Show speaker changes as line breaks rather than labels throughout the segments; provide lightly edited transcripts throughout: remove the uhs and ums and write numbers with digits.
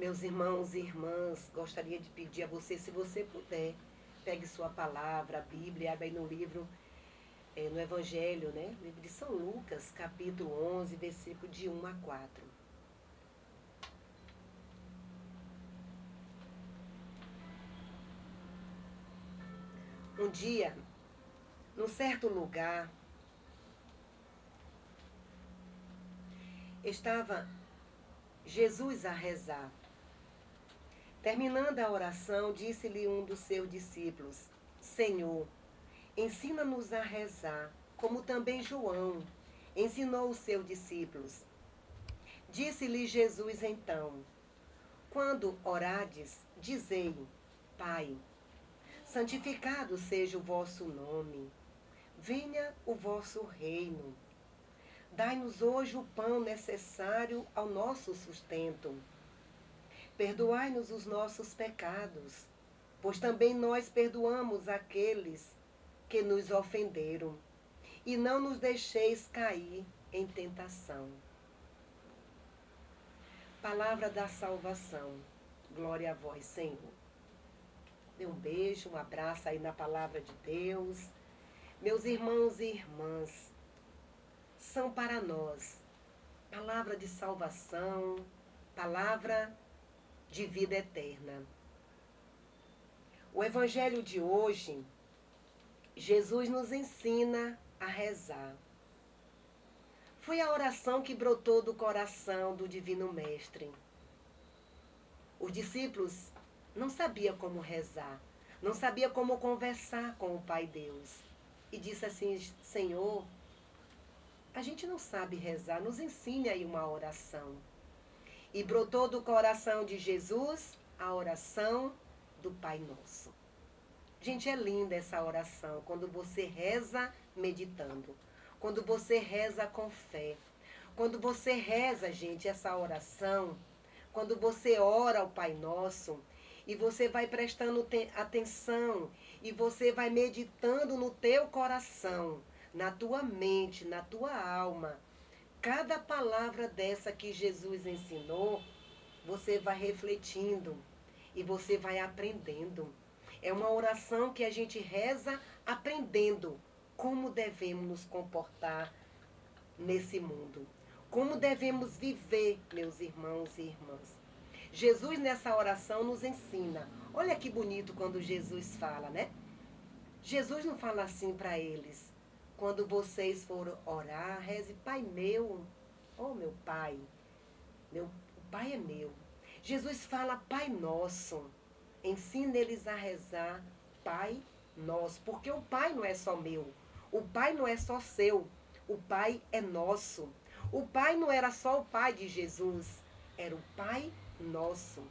Meus irmãos e irmãs, gostaria de pedir a você, se você puder, pegue sua palavra, a Bíblia, abra aí no livro, no Evangelho, né? Livro de São Lucas, capítulo 11, versículo de 1 a 4. Um dia, num certo lugar, estava Jesus a rezar. Terminando a oração, disse-lhe um dos seus discípulos: Senhor, ensina-nos a rezar, como também João ensinou os seus discípulos. Disse-lhe Jesus então: Quando orades, dizei: Pai, santificado seja o vosso nome, venha o vosso reino. Dai-nos hoje o pão necessário ao nosso sustento. Perdoai-nos os nossos pecados, pois também nós perdoamos aqueles que nos ofenderam. E não nos deixeis cair em tentação. Palavra da salvação. Glória a vós, Senhor. Dê um beijo, um abraço aí na palavra de Deus. Meus irmãos e irmãs, são para nós palavra de salvação, palavra de vida eterna. O evangelho de hoje, Jesus nos ensina a rezar. Foi a oração que brotou do coração do Divino Mestre. Os discípulos não sabiam como rezar, não sabiam como conversar com o Pai Deus. E disse assim: Senhor, a gente não sabe rezar, nos ensine aí uma oração. E brotou do coração de Jesus a oração do Pai Nosso. Gente, é linda essa oração, quando você reza meditando, quando você reza com fé, quando você reza, gente, essa oração, quando você ora ao Pai Nosso, e você vai prestando atenção, e você vai meditando no teu coração, na tua mente, na tua alma, cada palavra dessa que Jesus ensinou, você vai refletindo e você vai aprendendo. É uma oração que a gente reza aprendendo como devemos nos comportar nesse mundo. Como devemos viver, meus irmãos e irmãs. Jesus nessa oração nos ensina. Olha que bonito quando Jesus fala, né? Jesus não fala assim para eles: quando vocês forem orar, reze, Pai meu, oh meu Pai, o Pai é meu. Jesus fala Pai Nosso, ensina eles a rezar Pai Nosso, porque o Pai não é só meu, o Pai não é só seu, o Pai é nosso. O Pai não era só o Pai de Jesus, era o Pai Nosso.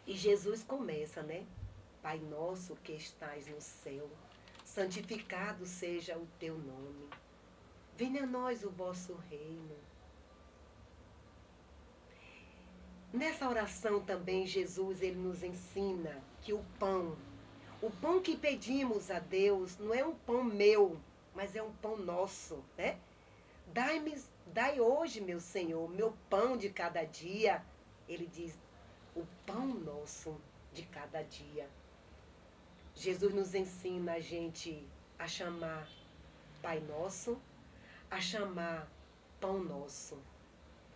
E Jesus começa, né? Pai nosso que estás no céu, santificado seja o teu nome. Venha a nós o vosso reino. Nessa oração também Jesus ele nos ensina que o pão que pedimos a Deus não é um pão meu, mas é um pão nosso, né? Dai hoje, meu Senhor, meu pão de cada dia. Ele diz, o pão nosso de cada dia. Jesus nos ensina a gente a chamar Pai Nosso, a chamar Pão Nosso.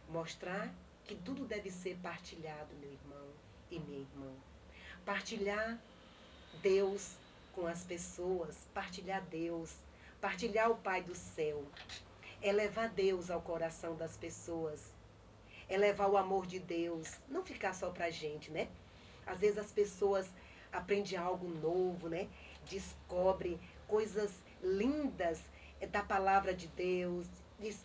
Mostrar que tudo deve ser partilhado, meu irmão e minha irmã. Partilhar Deus com as pessoas, partilhar Deus, partilhar o Pai do céu. É levar Deus ao coração das pessoas. É levar o amor de Deus, não ficar só pra gente, né? Às vezes as pessoas aprendem algo novo, né? Descobre coisas lindas da palavra de Deus,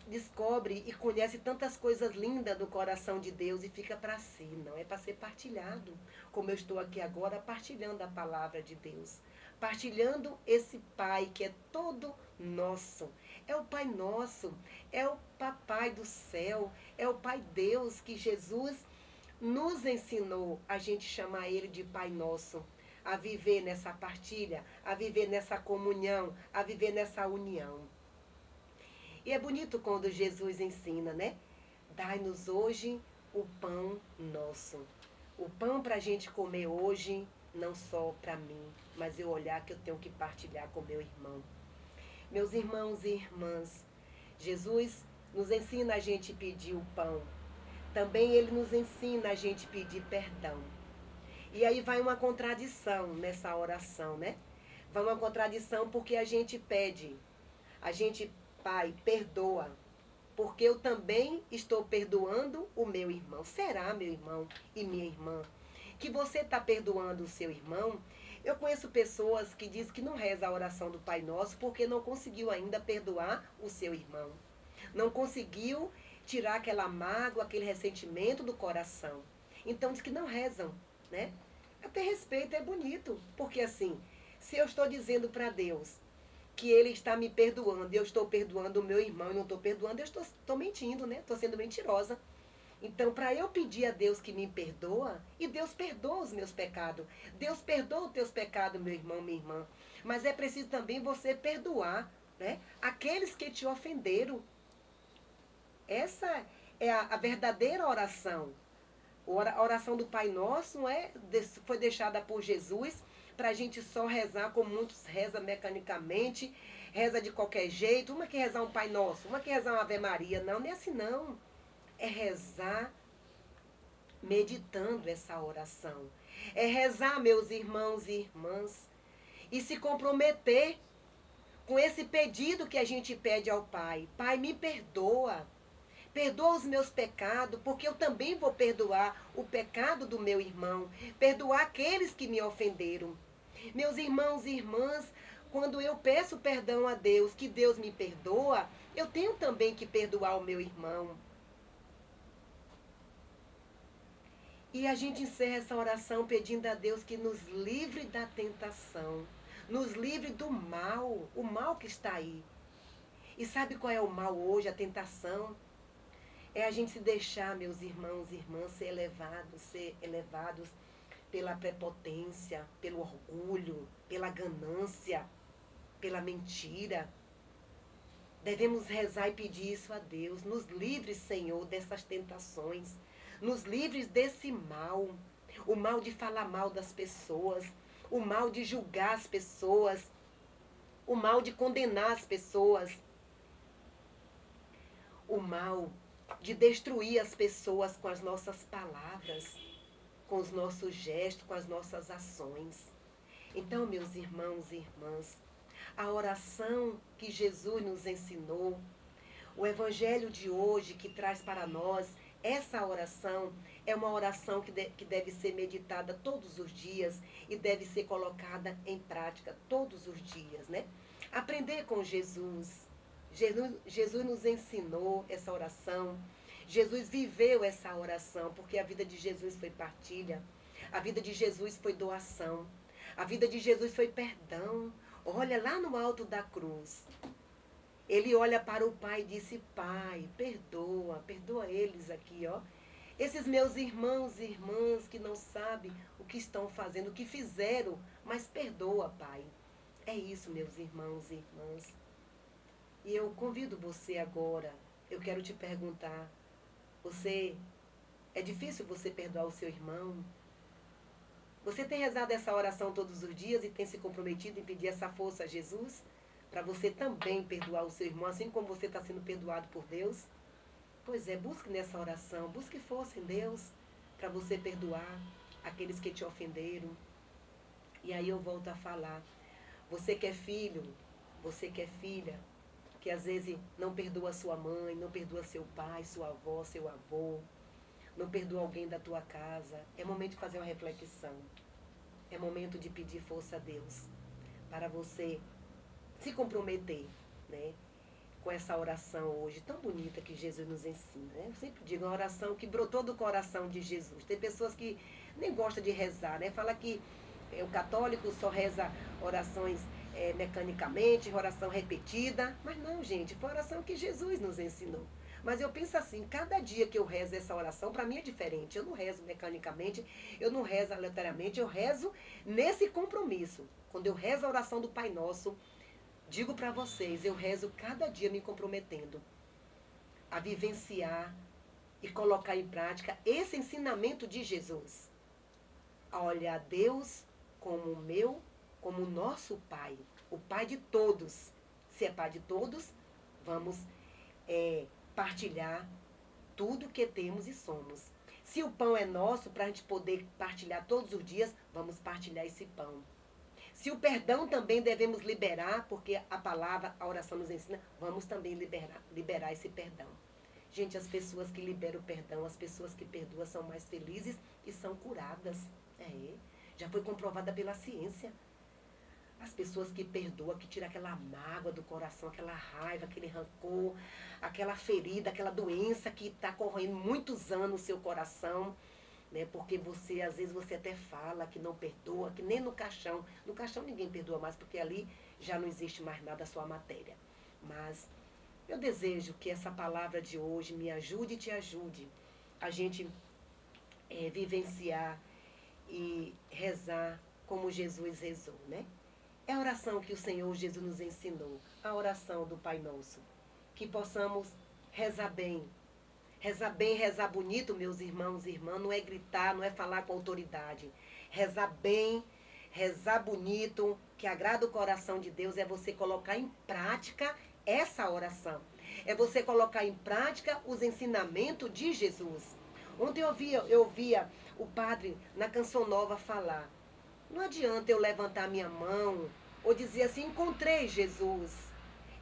descobre e conhece tantas coisas lindas do coração de Deus e fica para si. Não, é para ser partilhado, como eu estou aqui agora partilhando a palavra de Deus, partilhando esse Pai que é todo nosso. É o Pai Nosso, é o Papai do céu, é o Pai Deus que Jesus nos ensinou a gente chamar Ele de Pai Nosso, a viver nessa partilha, a viver nessa comunhão, a viver nessa união. E é bonito quando Jesus ensina, né? Dai-nos hoje o pão nosso. O pão para a gente comer hoje, não só para mim, mas eu olhar que eu tenho que partilhar com meu irmão. Meus irmãos e irmãs, Jesus nos ensina a gente pedir o pão. Também ele nos ensina a gente pedir perdão. E aí vai uma contradição nessa oração, né? Vai uma contradição porque a gente pede, a gente, Pai, perdoa, porque eu também estou perdoando o meu irmão. Será, meu irmão e minha irmã, que você está perdoando o seu irmão? Eu conheço pessoas que dizem que não reza a oração do Pai Nosso porque não conseguiu ainda perdoar o seu irmão. Não conseguiu tirar aquela mágoa, aquele ressentimento do coração. Então diz que não rezam, né? Até respeito é bonito, porque assim, se eu estou dizendo para Deus que Ele está me perdoando e eu estou perdoando o meu irmão e não estou perdoando, eu estou mentindo, né? Estou sendo mentirosa. Então, para eu pedir a Deus que me perdoa, e Deus perdoa os meus pecados. Deus perdoa os teus pecados, meu irmão, minha irmã. Mas é preciso também você perdoar, né, aqueles que te ofenderam. Essa é a verdadeira oração. A oração do Pai Nosso foi deixada por Jesus para a gente só rezar, como muitos rezam mecanicamente, reza de qualquer jeito. Uma que rezar um Pai Nosso, uma que rezar uma Ave Maria. Não, não é assim não. É rezar meditando essa oração. É rezar, meus irmãos e irmãs, e se comprometer com esse pedido que a gente pede ao Pai. Pai, me perdoa. Perdoa os meus pecados, porque eu também vou perdoar o pecado do meu irmão. Perdoar aqueles que me ofenderam. Meus irmãos e irmãs, quando eu peço perdão a Deus, que Deus me perdoa, eu tenho também que perdoar o meu irmão. E a gente encerra essa oração pedindo a Deus que nos livre da tentação, nos livre do mal, o mal que está aí. E sabe qual é o mal hoje, a tentação? É a gente se deixar, meus irmãos e irmãs, ser elevados pela prepotência, pelo orgulho, pela ganância, pela mentira. Devemos rezar e pedir isso a Deus. Nos livre, Senhor, dessas tentações. Nos livres desse mal. O mal de falar mal das pessoas. O mal de julgar as pessoas. O mal de condenar as pessoas. O mal de destruir as pessoas com as nossas palavras, com os nossos gestos, com as nossas ações. Então, meus irmãos e irmãs, a oração que Jesus nos ensinou, o evangelho de hoje que traz para nós essa oração, é uma oração que deve ser meditada todos os dias e deve ser colocada em prática todos os dias, né? Aprender com Jesus. Jesus nos ensinou essa oração. Jesus viveu essa oração, porque a vida de Jesus foi partilha. A vida de Jesus foi doação. A vida de Jesus foi perdão. Olha lá no alto da cruz. Ele olha para o Pai e disse: Pai, perdoa eles aqui, ó. Esses meus irmãos e irmãs que não sabem o que estão fazendo, o que fizeram, mas perdoa, Pai. É isso, meus irmãos e irmãs. E eu convido você agora, eu quero te perguntar, é difícil você perdoar o seu irmão? Você tem rezado essa oração todos os dias e tem se comprometido em pedir essa força a Jesus? Para você também perdoar o seu irmão, assim como você está sendo perdoado por Deus? Pois é, busque nessa oração, busque força em Deus para você perdoar aqueles que te ofenderam. E aí eu volto a falar, você que é filho, você que é filha, que às vezes não perdoa sua mãe, não perdoa seu pai, sua avó, seu avô, não perdoa alguém da tua casa, é momento de fazer uma reflexão. É momento de pedir força a Deus para você se comprometer, né, com essa oração hoje tão bonita que Jesus nos ensina, né? Eu sempre digo, uma oração que brotou do coração de Jesus. Tem pessoas que nem gostam de rezar, né? Fala que o católico só reza orações mecanicamente, oração repetida. Mas não, gente, foi a oração que Jesus nos ensinou. Mas eu penso assim, cada dia que eu rezo essa oração, para mim é diferente. Eu não rezo mecanicamente, eu não rezo aleatoriamente, eu rezo nesse compromisso. Quando eu rezo a oração do Pai Nosso, digo para vocês, eu rezo cada dia me comprometendo a vivenciar e colocar em prática esse ensinamento de Jesus. A olhar a Deus como o meu, como o nosso Pai, o Pai de todos. Se é Pai de todos, vamos partilhar tudo que temos e somos. Se o pão é nosso, para a gente poder partilhar todos os dias, vamos partilhar esse pão. Se o perdão também devemos liberar, porque a palavra, a oração nos ensina, vamos também liberar esse perdão. Gente, as pessoas que liberam o perdão, as pessoas que perdoam são mais felizes e são curadas. Já foi comprovada pela ciência. As pessoas que perdoam, que tiram aquela mágoa do coração, aquela raiva, aquele rancor, aquela ferida, aquela doença que está corroendo muitos anos no seu coração, né? Porque você, às vezes, você até fala que não perdoa, que nem no caixão. No caixão ninguém perdoa mais, porque ali já não existe mais nada, só a matéria. Mas eu desejo que essa palavra de hoje me ajude e te ajude a gente vivenciar e rezar como Jesus rezou, né? É a oração que o Senhor Jesus nos ensinou, a oração do Pai Nosso. Que possamos rezar bem. Rezar bem, rezar bonito, meus irmãos e irmãs, não é gritar, não é falar com autoridade. Rezar bem, rezar bonito, que agrada o coração de Deus, é você colocar em prática essa oração. É você colocar em prática os ensinamentos de Jesus. Ontem eu ouvia o padre na Canção Nova falar. Não adianta eu levantar minha mão ou dizer assim, encontrei Jesus.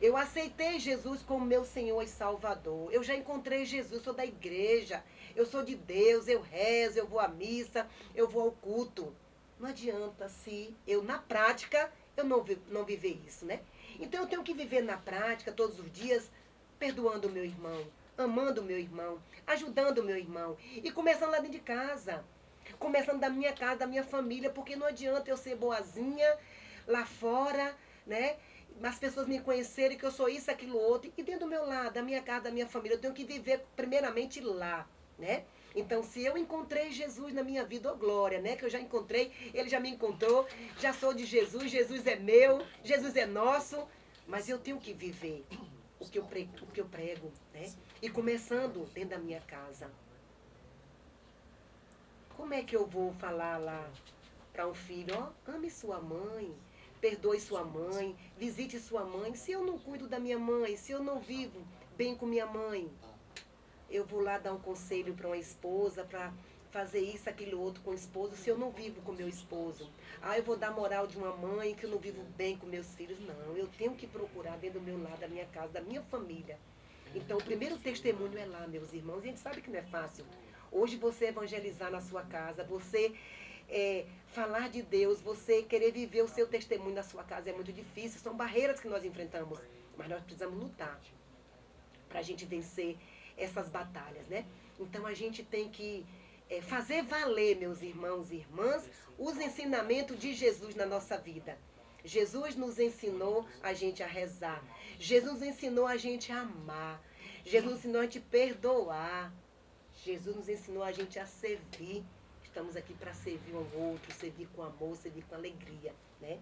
Eu aceitei Jesus como meu Senhor e Salvador. Eu já encontrei Jesus, sou da igreja. Eu sou de Deus, eu rezo, eu vou à missa, eu vou ao culto. Não adianta se eu, na prática, eu não viver isso, né? Então eu tenho que viver na prática, todos os dias, perdoando o meu irmão, amando o meu irmão, ajudando o meu irmão. E começando lá dentro de casa. Começando da minha casa, da minha família, porque não adianta eu ser boazinha lá fora, né? As pessoas me conhecerem que eu sou isso, aquilo, outro. E dentro do meu lar, da minha casa, da minha família, eu tenho que viver primeiramente lá, né? Então, se eu encontrei Jesus na minha vida, ô glória, né? Que eu já encontrei, ele já me encontrou, já sou de Jesus, Jesus é meu, Jesus é nosso. Mas eu tenho que viver o que eu prego, né? E começando dentro da minha casa. Como é que eu vou falar lá para um filho, ó, ame sua mãe, perdoe sua mãe, visite sua mãe, se eu não cuido da minha mãe, se eu não vivo bem com minha mãe? Eu vou lá dar um conselho para uma esposa, para fazer isso, aquilo, outro com o esposo, se eu não vivo com meu esposo. Ah, eu vou dar moral de uma mãe que eu não vivo bem com meus filhos. Não, eu tenho que procurar dentro do meu lar, da minha casa, da minha família. Então, o primeiro testemunho é lá, meus irmãos. A gente sabe que não é fácil. Hoje você evangelizar na sua casa, você falar de Deus, você querer viver o seu testemunho na sua casa é muito difícil. São barreiras que nós enfrentamos, mas nós precisamos lutar para a gente vencer essas batalhas, né? Então a gente tem que fazer valer, meus irmãos e irmãs, os ensinamentos de Jesus na nossa vida. Jesus nos ensinou a gente a rezar. Jesus nos ensinou a gente a amar. Jesus nos ensinou a gente perdoar. Jesus nos ensinou a gente a servir. Estamos aqui para servir um ao outro, servir com amor, servir com alegria, né?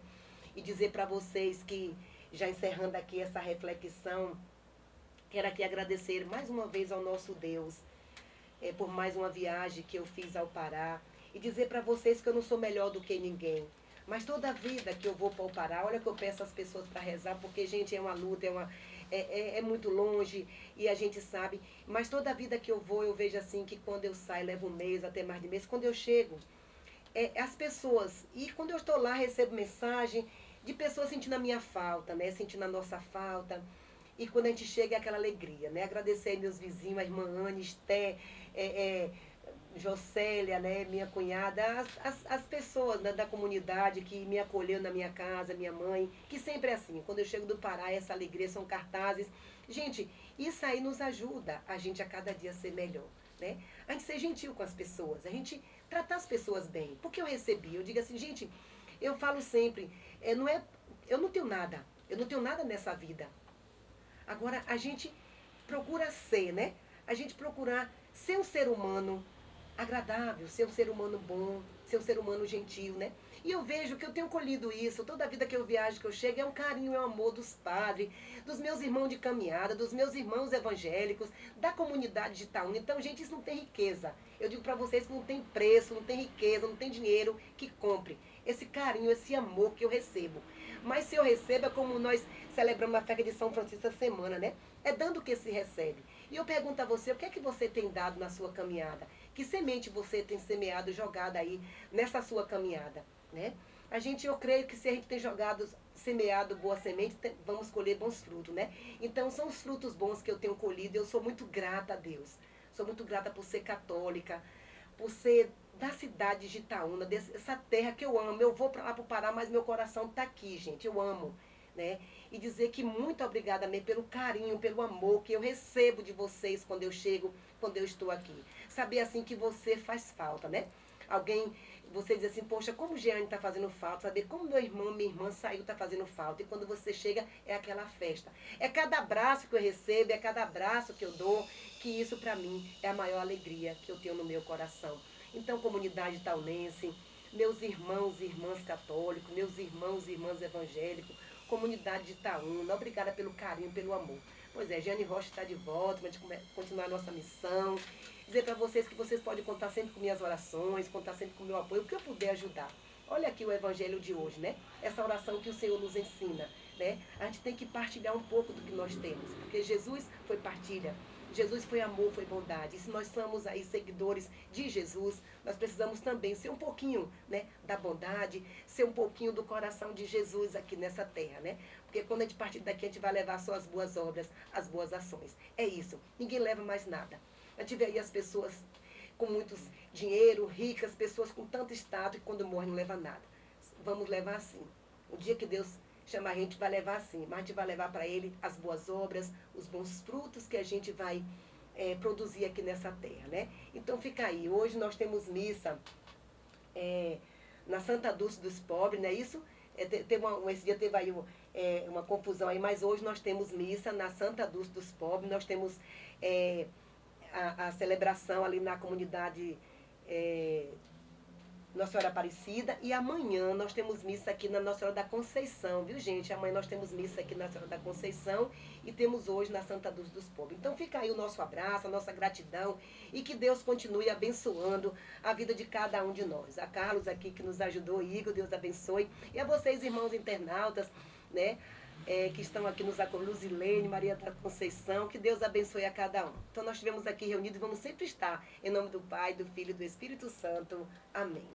E dizer para vocês que, já encerrando aqui essa reflexão, quero aqui agradecer mais uma vez ao nosso Deus, por mais uma viagem que eu fiz ao Pará. E dizer para vocês que eu não sou melhor do que ninguém. Mas toda a vida que eu vou para o Pará, olha que eu peço às pessoas para rezar, porque, gente, é uma luta, é muito longe e a gente sabe. Mas toda a vida que eu vou, eu vejo assim que quando eu saio, levo um mês, até mais de mês. Quando eu chego, as pessoas, e quando eu estou lá, recebo mensagem de pessoas sentindo a minha falta, né? Sentindo a nossa falta. E quando a gente chega, é aquela alegria, né? Agradecer meus vizinhos, a irmã Anne, Esté, Jocélia, né, minha cunhada, as pessoas, né, da comunidade que me acolheu na minha casa, minha mãe, que sempre é assim. Quando eu chego do Pará, essa alegria, são cartazes. Gente, isso aí nos ajuda a gente a cada dia ser melhor, né? A gente ser gentil com as pessoas, a gente tratar as pessoas bem. Porque eu recebi, eu digo assim, gente, eu falo sempre, eu não tenho nada nessa vida. Agora, a gente procura ser, né? A gente procurar ser um ser humano agradável, ser um ser humano bom, ser um ser humano gentil, né? E eu vejo que eu tenho colhido isso, toda a vida que eu viajo, que eu chego, é um carinho, é um amor dos padres, dos meus irmãos de caminhada, dos meus irmãos evangélicos, da comunidade de Itaúna. Então, gente, isso não tem riqueza. Eu digo para vocês que não tem preço, não tem riqueza, não tem dinheiro que compre esse carinho, esse amor que eu recebo. Mas se eu recebo, é como nós celebramos a festa de São Francisco essa semana, né? É dando que se recebe. E eu pergunto a você, o que é que você tem dado na sua caminhada? Que semente você tem semeado, jogado aí nessa sua caminhada, né? Eu creio que se a gente tem jogado, semeado boa semente, vamos colher bons frutos, né? Então, são os frutos bons que eu tenho colhido e eu sou muito grata a Deus. Sou muito grata por ser católica, por ser da cidade de Itaúna, dessa terra que eu amo. Eu vou para lá para o Pará, mas meu coração está aqui, gente. Eu amo, né? E dizer que muito obrigada mesmo pelo carinho, pelo amor que eu recebo de vocês quando eu chego, quando eu estou aqui. Saber assim que você faz falta, né? Alguém, você diz assim, poxa, como o Jeane está fazendo falta, saber como meu irmão, minha irmã saiu, está fazendo falta. E quando você chega, é aquela festa. É cada abraço que eu recebo, é cada abraço que eu dou, que isso para mim é a maior alegria que eu tenho no meu coração. Então, comunidade taunense, meus irmãos e irmãs católicos, meus irmãos e irmãs evangélicos, comunidade de Itaúna, obrigada pelo carinho, pelo amor. Pois é, Jeane Rocha está de volta para a gente continuar a nossa missão. Dizer para vocês que vocês podem contar sempre com minhas orações, contar sempre com o meu apoio, o que eu puder ajudar. Olha aqui o evangelho de hoje, né? Essa oração que o Senhor nos ensina, né? A gente tem que partilhar um pouco do que nós temos, porque Jesus foi partilha. Jesus foi amor, foi bondade. E se nós somos aí seguidores de Jesus, nós precisamos também ser um pouquinho, né, da bondade, ser um pouquinho do coração de Jesus aqui nessa terra, né? Porque quando a gente partir daqui, a gente vai levar só as boas obras, as boas ações. É isso. Ninguém leva mais nada. A gente vê aí as pessoas com muito dinheiro, ricas, pessoas com tanto status, e quando morrem não leva nada. Vamos levar assim. O dia que Deus chama a gente, vai levar assim. Mas a gente vai levar para Ele as boas obras, os bons frutos que a gente vai produzir aqui nessa terra, né? Então fica aí. Hoje nós temos missa na Santa Dulce dos Pobres, não é isso? Esse dia teve aí uma confusão aí, mas hoje nós temos missa na Santa Dulce dos Pobres, nós temos a celebração ali na comunidade Nossa Senhora Aparecida, e amanhã nós temos missa aqui na Nossa Senhora da Conceição, viu, gente? Amanhã nós temos missa aqui na Nossa Senhora da Conceição e temos hoje na Santa Dulce dos Pobres. Então fica aí o nosso abraço, a nossa gratidão e que Deus continue abençoando a vida de cada um de nós. A Carlos aqui que nos ajudou, Igor, Deus abençoe. E a vocês, irmãos internautas, né? Que estão aqui nos acolhendo, Luzilene, Maria da Conceição, que Deus abençoe a cada um. Então nós estivemos aqui reunidos e vamos sempre estar, em nome do Pai, do Filho e do Espírito Santo. Amém.